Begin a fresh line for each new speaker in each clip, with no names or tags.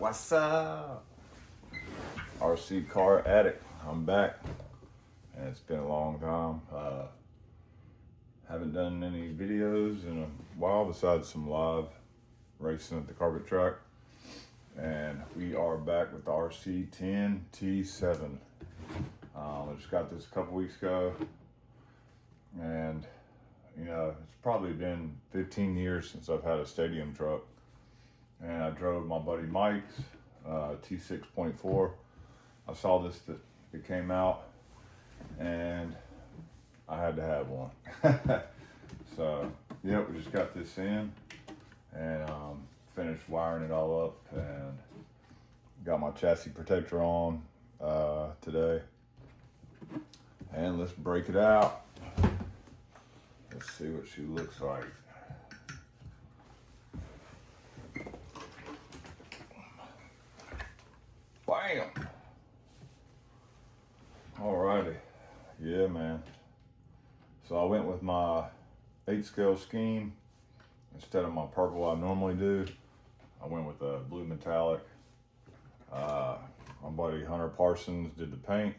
What's up? RC car addict. I'm back, and it's been a long time. Haven't done any videos in a while besides some live racing at the carpet track. And we are back with the Rc10 T7. I just got this a couple weeks ago, and you know, it's probably been 15 years since I've had a stadium truck. And I drove my buddy Mike's T6.4. I saw this that it came out, and I had to have one. So, yeah, we just got this in and finished wiring it all up and got my chassis protector on today. And let's break it out. Let's see what she looks like. Bam! Alrighty. Yeah, man. So I went with my 8-scale scheme. Instead of my purple I normally do, I went with a blue metallic. My buddy Hunter Parsons did the paint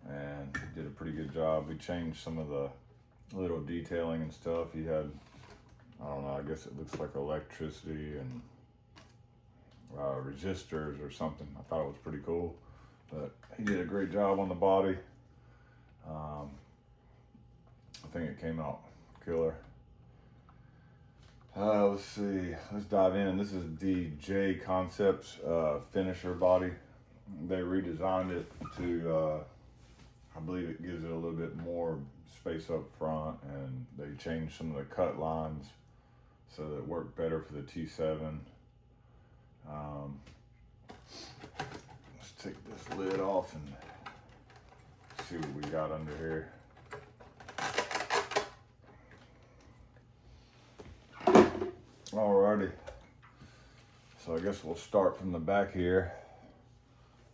and he did a pretty good job. We changed some of the little detailing and stuff. He had, I don't know, I guess it looks like electricity and resistors or something. I thought it was pretty cool, but he did a great job on the body. I think it came out killer. Let's see, let's dive in. This is the J Concepts finisher body. They redesigned it to, I believe it gives it a little bit more space up front, and they changed some of the cut lines so that it worked better for the T7. Let's take this lid off and see what we got under here. Alrighty, so I guess we'll start from the back here.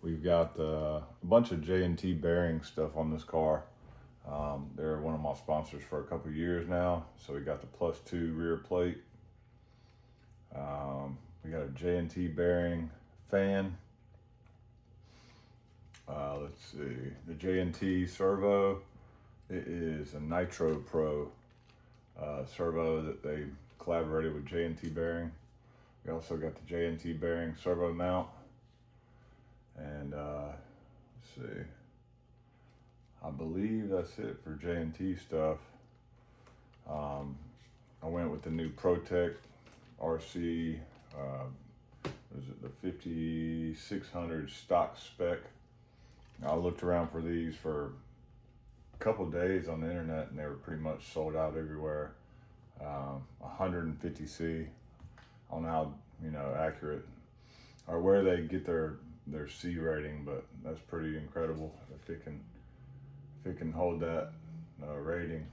We've got a bunch of J&T bearing stuff on this car. They're one of my sponsors for a couple of years now. So we got the +2 rear plate. We got a J&T bearing fan. Let's see, the J&T servo. It is a Nitro Pro servo that they collaborated with J&T bearing. We also got the J&T bearing servo mount. And let's see, I believe that's it for J&T stuff. I went with the new ProTech RC, is it the 5600 stock spec. I looked around for these for a couple days on the internet and they were pretty much sold out everywhere. 150C, I don't know how, you know, accurate or where they get their C rating, but that's pretty incredible if it can hold that rating.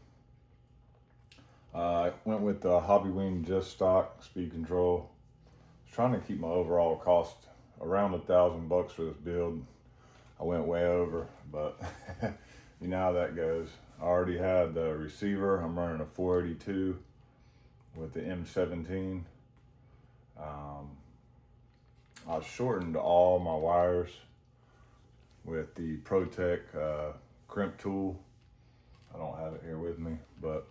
I went with the Hobby Wing Just Stock speed control. I was trying to keep my overall cost around $1,000 for this build. I went way over, but you know how that goes. I already had the receiver. I'm running a 482 with the M17. I shortened all my wires with the ProTech crimp tool. I don't have it here with me, but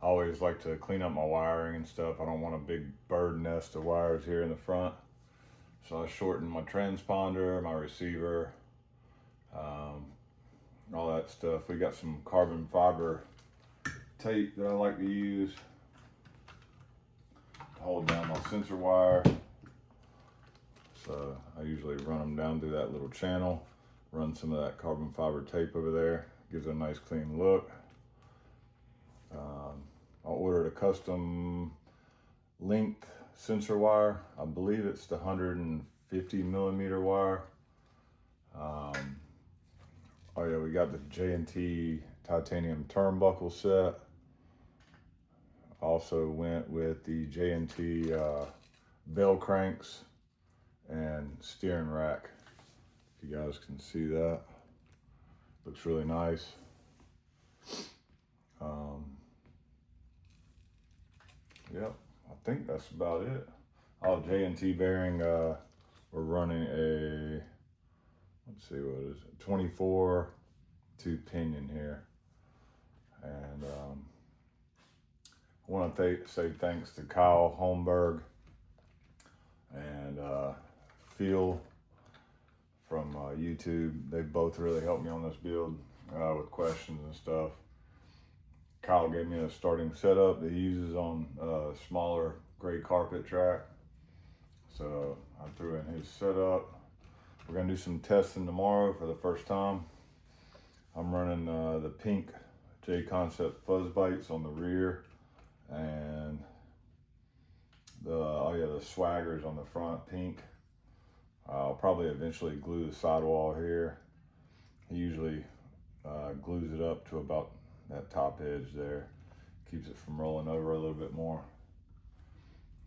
I always like to clean up my wiring and stuff. I don't want a big bird nest of wires here in the front. So I shortened my transponder, my receiver, all that stuff. We got some carbon fiber tape that I like to use to hold down my sensor wire. So I usually run them down through that little channel, run some of that carbon fiber tape over there, gives it a nice clean look. I ordered a custom length sensor wire. I believe it's the 150 millimeter wire. Oh yeah, we got the J&T titanium turnbuckle set. Also went with the J&T bell cranks and steering rack. If you guys can see that, looks really nice. Yep, I think that's about it. Oh, J&T bearing we're running a, let's see, what is it, 24 2 pinion here. And I want to say thanks to Kyle Holmberg and Phil from YouTube. They both really helped me on this build with questions and stuff. Kyle gave me a starting setup that he uses on a smaller gray carpet track. So I threw in his setup. We're gonna do some testing tomorrow for the first time. I'm running the pink J Concept fuzz bites on the rear, and the swaggers on the front, pink. I'll probably eventually glue the sidewall here. He usually glues it up to about that top edge there. Keeps it from rolling over a little bit more.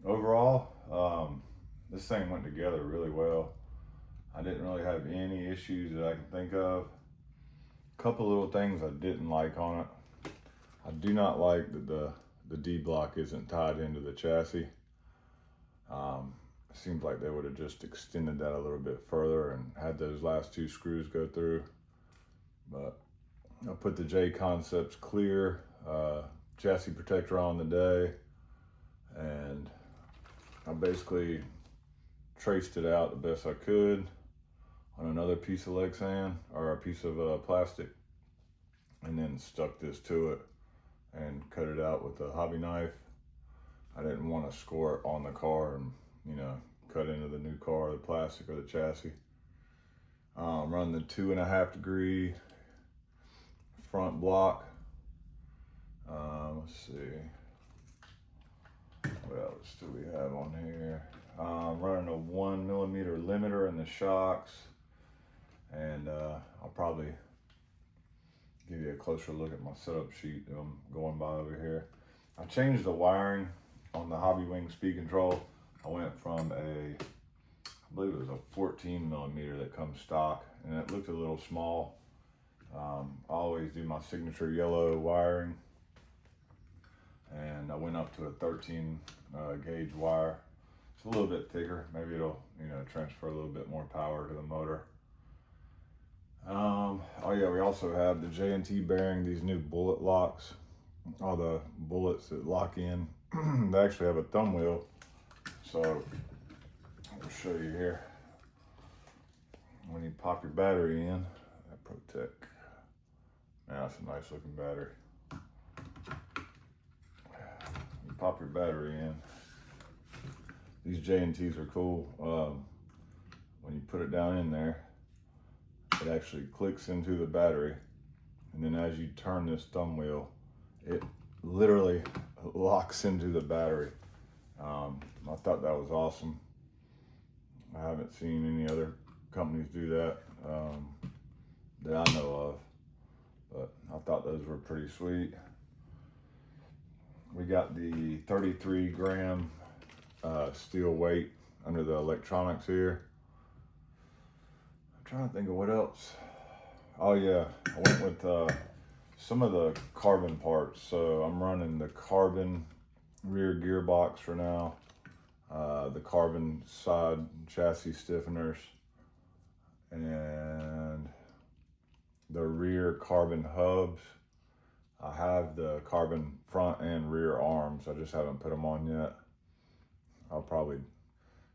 Overall, this thing went together really well. I didn't really have any issues that I can think of. A couple little things I didn't like on it. I do not like that the D block isn't tied into the chassis. Seems like they would have just extended that a little bit further and had those last 2 screws go through. But I put the J Concepts clear chassis protector on today, and I basically traced it out the best I could on another piece of Lexan, or a piece of plastic, and then stuck this to it and cut it out with a hobby knife. I didn't want to score it on the car and, you know, cut into the new car, the plastic or the chassis. Run the 2.5 degree front block. Let's see, what else do we have on here? Running a 1mm limiter in the shocks, and I'll probably give you a closer look at my setup sheet that I'm going by over here. I changed the wiring on the Hobby Wing speed control. I went from I believe it was a 14mm that comes stock, and it looked a little small. I always do my signature yellow wiring, and I went up to a 13 gauge wire. It's a little bit thicker. Maybe it'll, you know, transfer a little bit more power to the motor. Oh yeah, we also have the J&T bearing, these new bullet locks. All the bullets that lock in, they actually have a thumb wheel. So I'll show you here. When you pop your battery in, that Protec. Man, that's a nice looking battery. You pop your battery in. These J&Ts are cool. When you put it down in there, it actually clicks into the battery, and then as you turn this thumb wheel, it literally locks into the battery. I thought that was awesome. I haven't seen any other companies do that that I know of, but I thought those were pretty sweet. We got the 33 gram steel weight under the electronics here. I'm trying to think of what else. Oh yeah, I went with some of the carbon parts. So I'm running the carbon rear gearbox for now, the carbon side chassis stiffeners, and the rear carbon hubs. I have the carbon front and rear arms. I just haven't put them on yet. I'll probably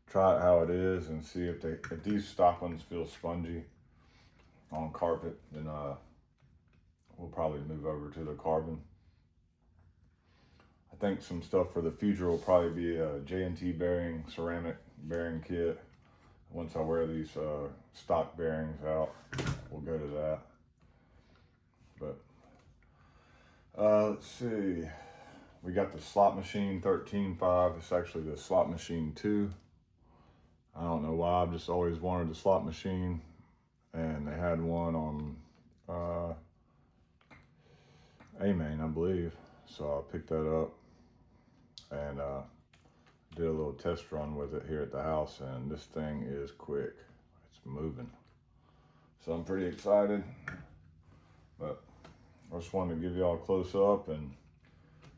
try it how it is and see if these stock ones feel spongy on carpet, then we'll probably move over to the carbon. I think some stuff for the future will probably be a J&T bearing, ceramic bearing kit. Once I wear these stock bearings out, we'll go to that. But let's see. We got the slot machine 13.5. It's actually the slot machine 2. I don't know why, I've just always wanted a slot machine, and they had one on A-Main, I believe. So I picked that up and did a little test run with it here at the house, and this thing is quick. It's moving. So I'm pretty excited, but I just wanted to give y'all a close up and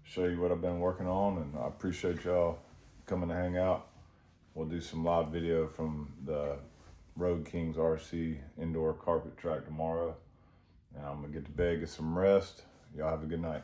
show you what I've been working on, and I appreciate y'all coming to hang out. we'll do some live video from the Road Kings RC indoor carpet track tomorrow. And I'm gonna get to bed, get some rest. Y'all have a good night.